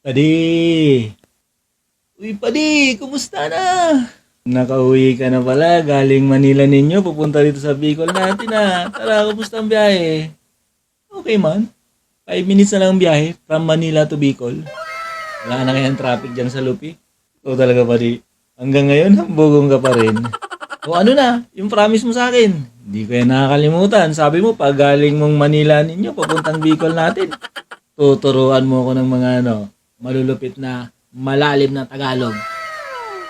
Padi! Uy, Padi! Kumusta na? Nakauwi ka na pala. Galing Manila ninyo. Pupunta dito sa Bicol natin Tara, kumusta ang biyahe? Okay man. 5 minutes na lang ang biyahe from Manila to Bicol. Wala na kayang traffic dyan sa Lupi. Oo talaga, Padi. Hanggang ngayon, hambugong ka pa rin. O ano na, yung promise mo sa akin. Hindi ko yan nakakalimutan. Sabi mo, pag galing mong Manila ninyo, papuntang Bicol natin. Tuturuan mo ako ng mga malulupit na malalim na Tagalog.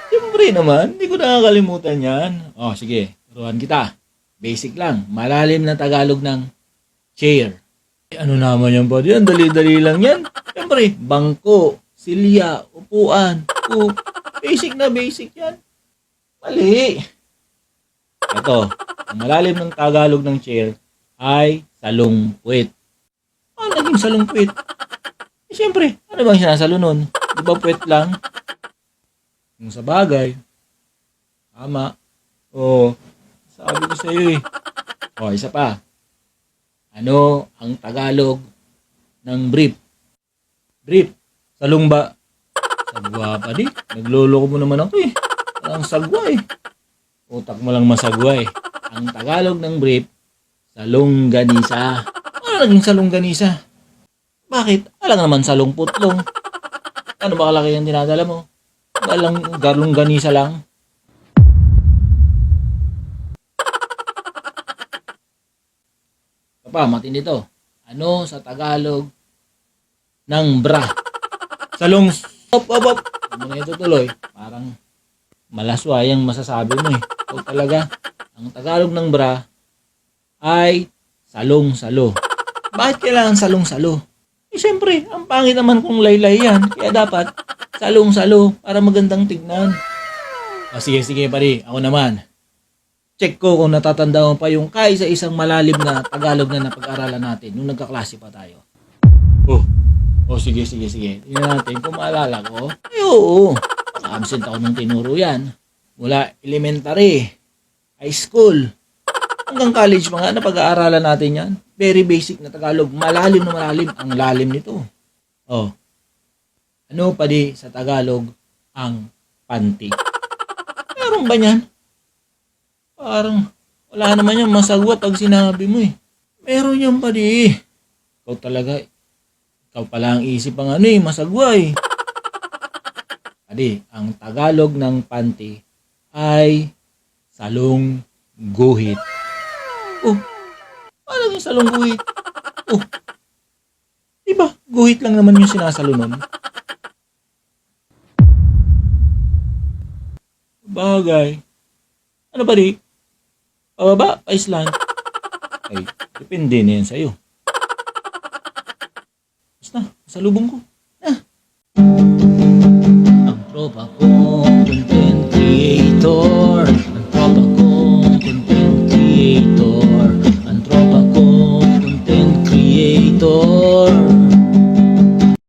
Siyempre naman, hindi ko nakakalimutan yan. O sige, turuan kita. Basic lang, malalim na Tagalog ng chair. Ano naman yan ba? Yan, dali-dali lang yan. Siyempre, bangko, silya, upuan. Basic na basic yan. Mali. Ito, ang malalim ng Tagalog ng chair ay salungpuit. Ano naging salungpuit? Siyempre, ano bang sinasalo nun? Di ba puwet lang? Yung sa bagay. Tama. Sabi ko sa iyo isa pa. Ano ang Tagalog ng brief? Brief. Salong ba? Sagwa pa di. Nagloloko mo naman ako Ang sagwa Utak mo lang masagwa Ang Tagalog ng brief, salongganisa. Ano naging salongganisa? Bakit? Alang naman salong putlong. Ano ba kalaki yung dinadala mo? Garlong ganisa lang. Papa, matindi to. Ano sa Tagalog ng bra? Salong op. Ano na ito tuloy? Parang malaswayang masasabi mo O talaga, ang Tagalog ng bra ay salong-salo. Bakit kailangan salong-salo? Siyempre, ang pangit naman kung laylay yan. Kaya dapat, salong-salo para magandang tignan. Sige, pare. Ako naman. Check ko kung natatanda mo pa yung kaisa-isang malalim na Tagalog na napag-aralan natin nung nagkaklase pa tayo. Sige. Tingnan natin kung maalala ko. Oo. Absent ako nung tinuro yan. Mula elementary, high school, hanggang college pa nga, napag-aaralan natin yan. Very basic na Tagalog. Malalim na malalim. Ang lalim nito. Ano pa di sa Tagalog ang panty? Meron ba yan? Parang wala naman yung masagwa pag sinabi mo Meron yan pa di. Ikaw talaga, ikaw pala ang isip ang masagwa Padi, ang Tagalog ng panty ay salong guhit. Paano yung salong guhit? Diba? Guhit lang naman yung sinasalo nun. Bagay. Ano ba di? Pababa? Paislan? Depende na yan sa'yo. Basta, salubong ko. Ang tropa ko